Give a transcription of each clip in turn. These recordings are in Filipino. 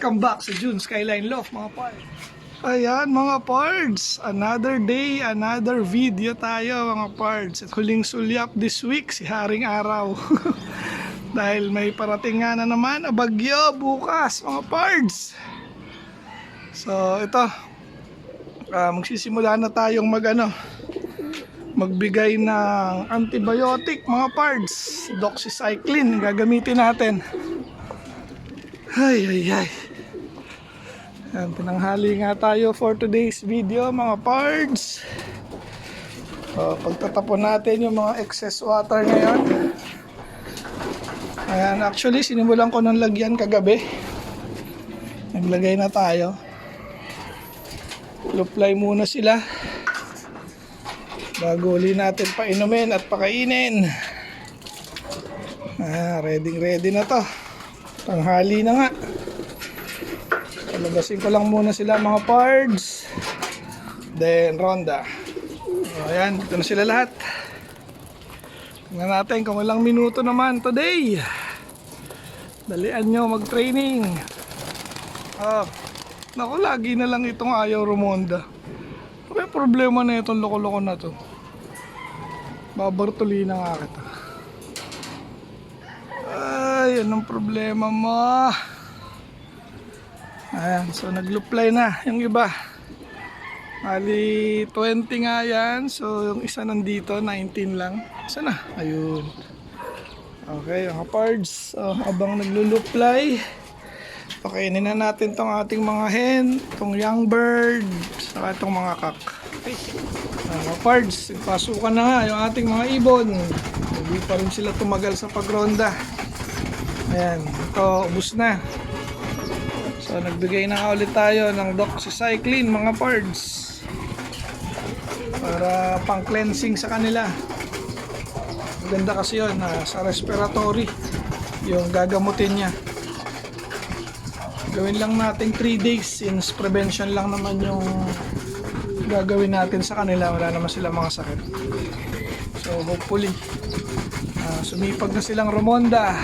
Welcome back sa June Skyline Loft mga pards. Ayan mga pards, another day, another video tayo mga pards. At huling sulyap this week si Haring Araw. Dahil may parating nga na naman na bagyo bukas mga pards. So ito, magsisimula na tayong magbigay ng antibiotic mga pards. Doxycycline gagamitin natin. Ay. Ayan, pinanghali nga tayo for today's video mga pards. Pagtatapon natin yung mga excess water ngayon. Ayan, actually sinimulan ko ng lagyan kagabi. Naglagay na tayo. Supply muna sila bago uli natin painumin at pakainin. Ready na to. Tanghali na nga. Palagasin ko lang muna sila mga pards. Then ronda. Ayan, dito na sila lahat. Tingnan natin kung ilang minuto naman today. Dalian nyo mag-training. Naku, lagi na lang itong ayaw rumonda. May problema na itong loko-loko na to. Babartuli na nga kita. Ay, anong problema mo? Ayan, so nagluplay na yung iba. Ali 20 nga yan. So yung isa nandito 19 lang. Isa na, ayun. Okay mga pards, habang nagluluplay, pakainin na natin tong ating mga hen, tong young bird, saka itong mga kak. Okay. Mga pards, pasukan na nga yung ating mga ibon. Hindi pa rin sila tumagal sa pagronda. Ayan, ito ubos na. So nagbigay na ulit tayo ng doxycycline mga pards para pang cleansing sa kanila. Maganda kasi yun, sa respiratory yung gagamutin niya. Gawin lang natin 3 days since prevention lang naman yung gagawin natin sa kanila. Wala naman sila mga sakit. So hopefully sumipag na silang rumonda.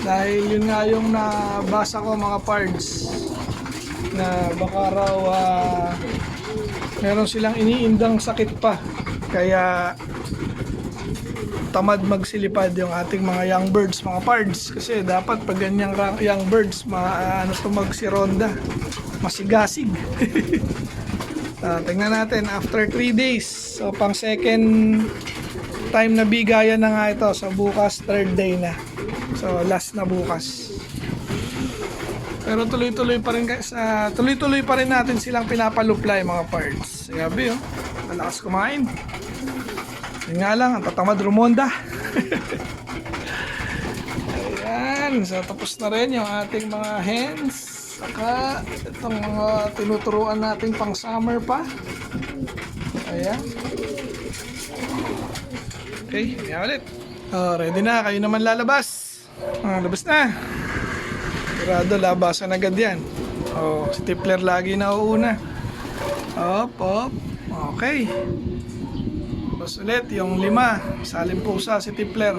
Dahil yun nga yung nabasa ko mga pards, na baka raw meron silang iniindang sakit pa, kaya tamad magsilipad yung ating mga young birds mga pards. Kasi dapat pag ganyang young birds magsironda, masigasig. Tingnan natin after 3 days. So pang second time na bigayan na nga ito. So bukas third day na. So last na bukas. Pero tuloy-tuloy pa rin natin silang pinapaluplay mga pards. Sabi malakas kumain. Yun nga lang, ang tatamad rumonda. Ayan, so tapos na rin yung ating mga hens. Saka itong mga tinuturuan nating pang summer pa. Ayan. Okay, kaya ulit. Ready na, kayo naman lalabas. Labas na. Sigurado labasan agad yan. Si Tipler lagi na uuna. Op. Okay. Tapos ulit yung 5. Salim pusa si Tipler.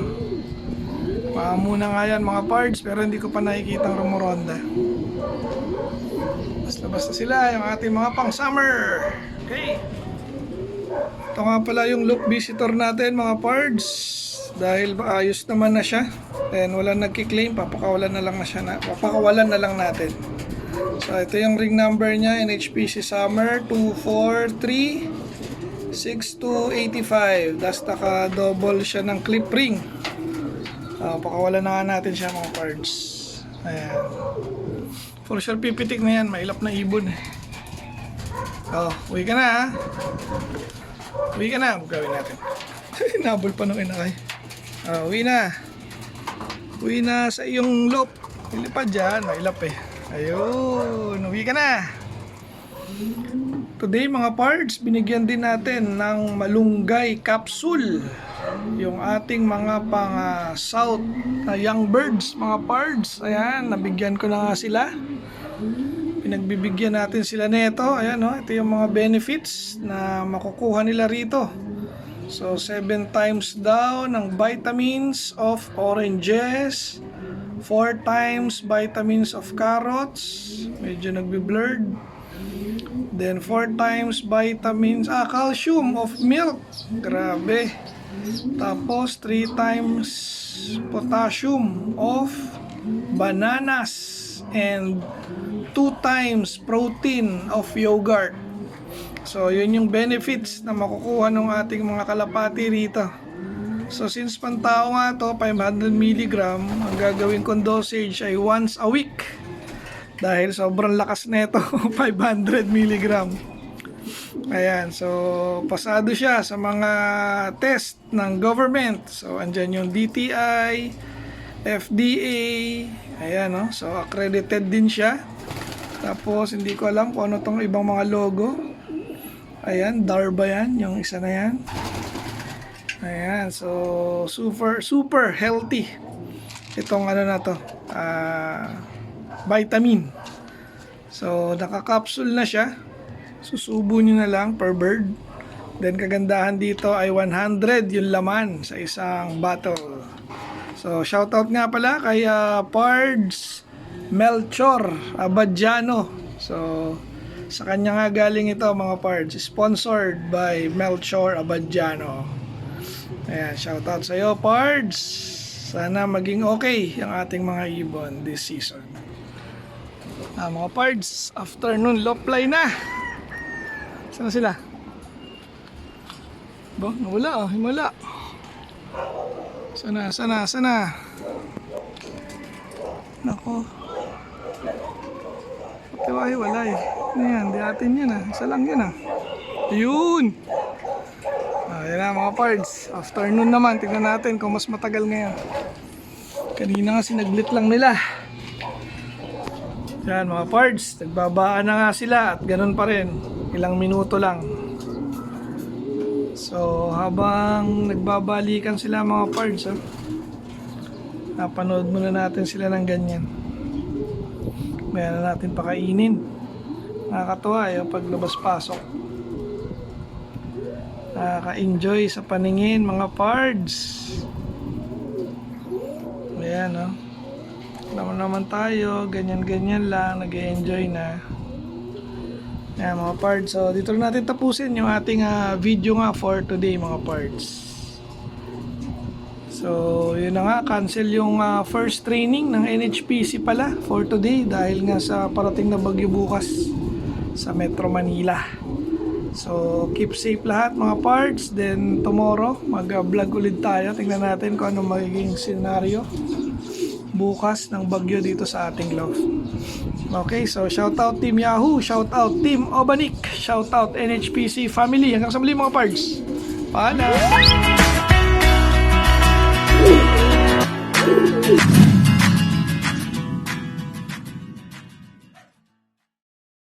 Muna nga yan mga pards, pero hindi ko pa nakikitang rumuronda. Labas na sila yung ating mga pang summer. Okay. Ito nga pala yung loop visitor natin mga pards. Dahil ayos naman na siya and wala nagki-claim, papakawalan na lang natin. So ito yung ring number niya, NHPC Summer 2436285. Das naka-double siya ng clip ring. Pakawalan na nga natin siya mga pards. Ayan. For sure pipitik na yan, mailap na ibon. Uwi ka na ha. Uwi ka na, gawin natin. Nabol pa nung inakay. Uwi na sa iyong loop. Ilipad dyan, mailap eh. Ayun, uwi ka na. Today mga pards, binigyan din natin ng malunggay capsule yung ating mga pang south na young birds mga pards. Ayan, nabigyan ko na nga sila. Pinagbibigyan natin sila nito. Ayan, ito yung mga benefits na makukuha nila rito. So 7 times daw ng vitamins of oranges, 4 times vitamins of carrots, medyo nagbi-blurred. Then 4 times calcium of milk, grabe. Tapos 3 times potassium of bananas and 2 times protein of yogurt. So yun yung benefits na makukuha ng ating mga kalapati rito. So since pantao nga to, 500 mg, ang gagawin kong dosage ay once a week. Dahil sobrang lakas nito, 500 mg. Ayan, so pasado siya sa mga test ng government. So andyan yung DTI, FDA, ayan, no? So accredited din siya. Tapos hindi ko alam kung ano tong ibang mga logo. Ayan, DARBA yan, yung isa na yan. Ayan, so super healthy itong ano na to, vitamin. So naka-capsule na siya. Susubo nyo na lang per bird. Then kagandahan dito ay 100 yung laman sa isang bottle. So shoutout nga pala kay Pards Melchor Abadjano. So sa kanya nga galing ito mga Pards, sponsored by Melchor Abadjano. Ayan, shoutout sa iyo Pards. Sana maging okay ang ating mga ibon this season. Mga Pards, afternoon loplay na. Saan na sila? Ba, nawala himala. Sana. Nako. Pati wala eh. Ano yan? Di atin yan ah. Isa lang yan ah. Ayun! Ayan na mga pards. Afternoon naman. Tignan natin kung mas matagal ngayon. Kanina nga sinaglit lang nila. Yan mga pards. Nagbabaan na nga sila at ganun pa rin. Ilang minuto lang. So habang nagbabalikan sila mga pards, napanood muna natin sila ng ganyan. Mayroon na natin pakainin. Nakakatuwa yung paglabas-pasok. Nakaka-enjoy sa paningin mga pards. Ayan no. Alam naman tayo, ganyan-ganyan lang, nag-enjoy na. Ayan mga pards, so dito natin tapusin yung ating video nga for today mga pards. So yun na nga, cancel yung first training ng NHPC pala for today dahil nga sa parating na bagyo bukas sa Metro Manila. So keep safe lahat mga pards, then tomorrow mag-vlog ulit tayo. Tingnan natin kung ano magiging scenario bukas ng bagyo dito sa ating loft. Okay, so shout out Team Yahoo, shout out Team Obanik, shout out NHPC family. Hanggang sa muli mga pards. Paalam!